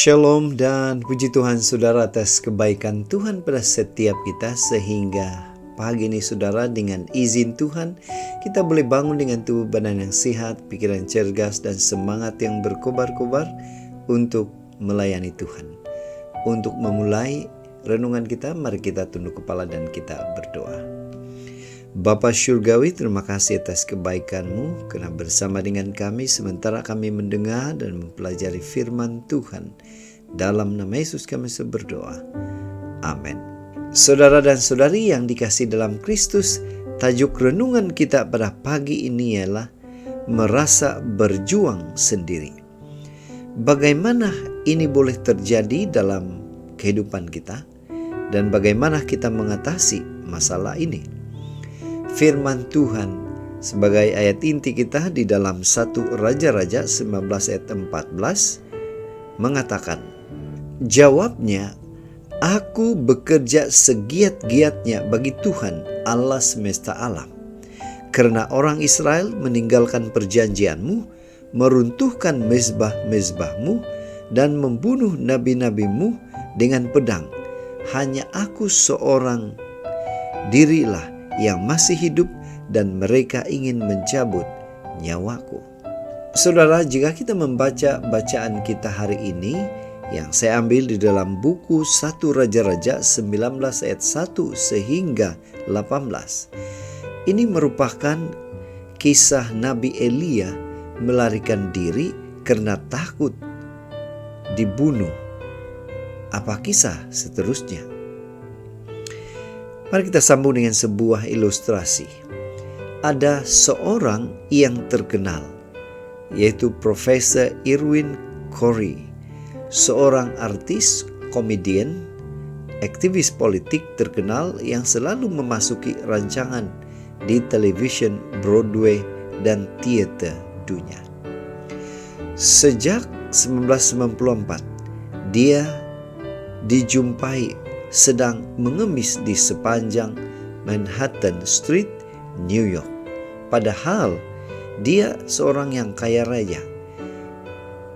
Shalom dan puji Tuhan saudara atas kebaikan Tuhan pada setiap kita, sehingga pagi ini saudara dengan izin Tuhan kita boleh bangun dengan tubuh badan yang sehat, pikiran cergas dan semangat yang berkobar-kobar untuk melayani Tuhan. Untuk memulai renungan kita, mari kita tunduk kepala dan kita berdoa. Bapa Syurgawi, terima kasih atas kebaikan-Mu karena bersama dengan kami sementara kami mendengar dan mempelajari firman Tuhan. Dalam nama Yesus kami berdoa. Amin. Saudara dan saudari yang dikasihi dalam Kristus, tajuk renungan kita pada pagi ini ialah merasa berjuang sendiri. Bagaimana ini boleh terjadi dalam kehidupan kita dan bagaimana kita mengatasi masalah ini? Firman Tuhan sebagai ayat inti kita di dalam 1 Raja-Raja 19 ayat 14 mengatakan, jawabnya, aku bekerja segiat-giatnya bagi Tuhan Allah semesta alam. Karena orang Israel meninggalkan perjanjianmu, meruntuhkan mezbah-mezbahmu, dan membunuh nabi-nabimu dengan pedang. Hanya aku seorang dirilah yang masih hidup dan mereka ingin mencabut nyawaku. Saudara, jika kita membaca bacaan kita hari ini yang saya ambil di dalam buku 1 Raja-Raja 19 ayat 1 sehingga 18. Ini merupakan kisah Nabi Elia melarikan diri karena takut dibunuh. Apa kisah seterusnya? Mari kita sambung dengan sebuah ilustrasi. Ada seorang yang terkenal, yaitu Profesor Irwin Corey, seorang artis, komedian, aktivis politik terkenal yang selalu memasuki rancangan di television Broadway dan teater dunia. Sejak 1994, dia dijumpai sedang mengemis di sepanjang Manhattan Street, New York. Padahal dia seorang yang kaya raya.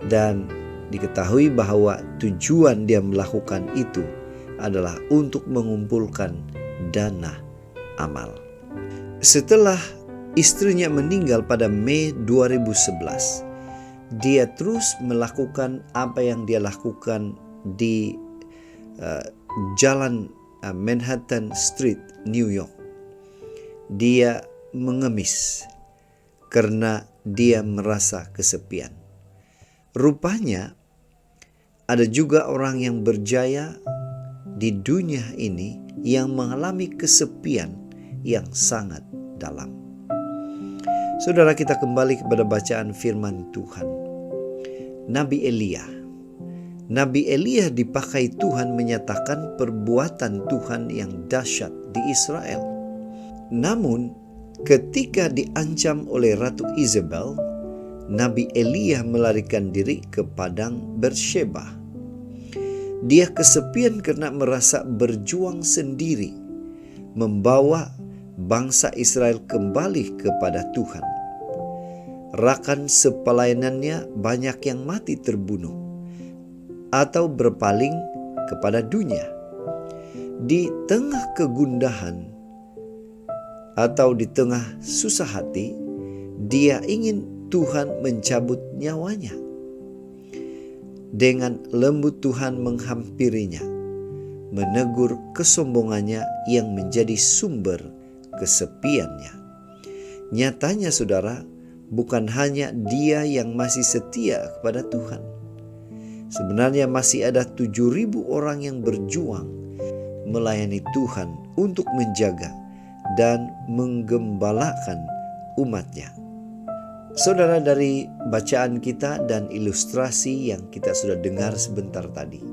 Dan diketahui bahwa tujuan dia melakukan itu adalah untuk mengumpulkan dana amal. Setelah istrinya meninggal pada Mei 2011, dia terus melakukan apa yang dia lakukan di jalan Manhattan Street, New York. Dia mengemis karena dia merasa kesepian. Rupanya ada juga orang yang berjaya di dunia ini yang mengalami kesepian yang sangat dalam. Saudara, kita kembali kepada bacaan firman Tuhan. Nabi Elia dipakai Tuhan menyatakan perbuatan Tuhan yang dahsyat di Israel. Namun, ketika diancam oleh Ratu Isabel, Nabi Elia melarikan diri ke padang Bersheba. Dia kesepian karena merasa berjuang sendiri, membawa bangsa Israel kembali kepada Tuhan. Rakan sepelayanannya banyak yang mati terbunuh atau berpaling kepada dunia. Di tengah kegundahan atau di tengah susah hati, dia ingin Tuhan mencabut nyawanya. Dengan lembut Tuhan menghampirinya, menegur kesombongannya yang menjadi sumber kesepiannya. Nyatanya saudara, bukan hanya dia yang masih setia kepada Tuhan. Sebenarnya masih ada 7.000 orang yang berjuang melayani Tuhan untuk menjaga dan menggembalakan umatnya. Saudara, dari bacaan kita dan ilustrasi yang kita sudah dengar sebentar tadi,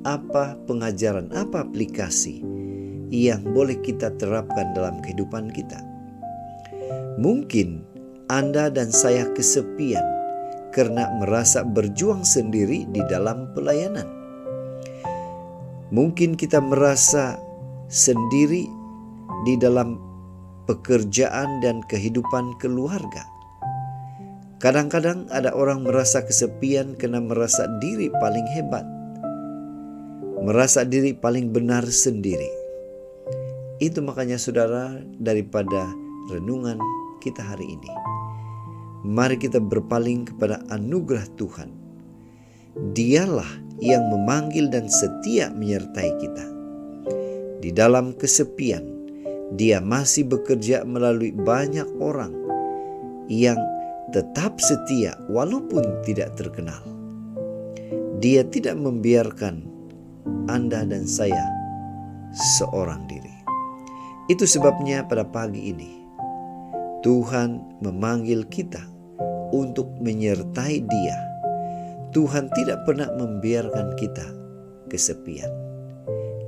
apa pengajaran, apa aplikasi yang boleh kita terapkan dalam kehidupan kita? Mungkin Anda dan saya kesepian karena merasa berjuang sendiri di dalam pelayanan. Mungkin kita merasa sendiri di dalam pekerjaan dan kehidupan keluarga. Kadang-kadang ada orang merasa kesepian karena merasa diri paling hebat, merasa diri paling benar sendiri. Itu makanya saudara, daripada renungan kita hari ini, mari kita berpaling kepada anugerah Tuhan. Dialah yang memanggil dan setia menyertai kita. Di dalam kesepian, Dia masih bekerja melalui banyak orang yang tetap setia walaupun tidak terkenal. Dia tidak membiarkan Anda dan saya seorang diri. Itu sebabnya pada pagi ini Tuhan memanggil kita untuk menyertai Dia. Tuhan tidak pernah membiarkan kita kesepian.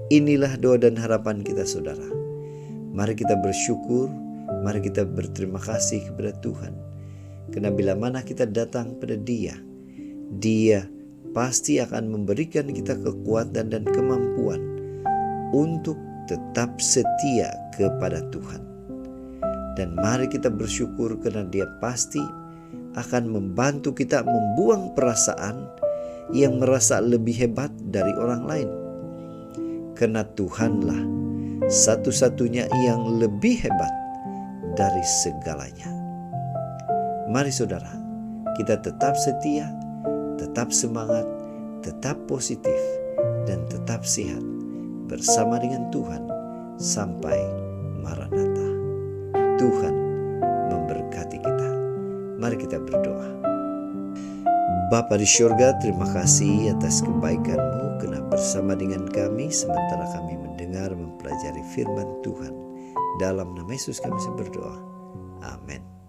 Inilah doa dan harapan kita saudara. Mari kita bersyukur, mari kita berterima kasih kepada Tuhan. Karena bila mana kita datang pada Dia, Dia pasti akan memberikan kita kekuatan dan kemampuan untuk tetap setia kepada Tuhan. Dan mari kita bersyukur karena Dia pasti akan membantu kita membuang perasaan yang merasa lebih hebat dari orang lain. Karena Tuhanlah satu-satunya yang lebih hebat dari segalanya. Mari saudara, kita tetap setia, tetap semangat, tetap positif, dan tetap sehat bersama dengan Tuhan sampai Maranatha. Tuhan memberkati kita. Mari kita berdoa. Bapa di surga, terima kasih atas kebaikan-Mu karena bersama dengan kami sementara kami mendengar mempelajari firman Tuhan. Dalam nama Yesus kami berdoa. Amin.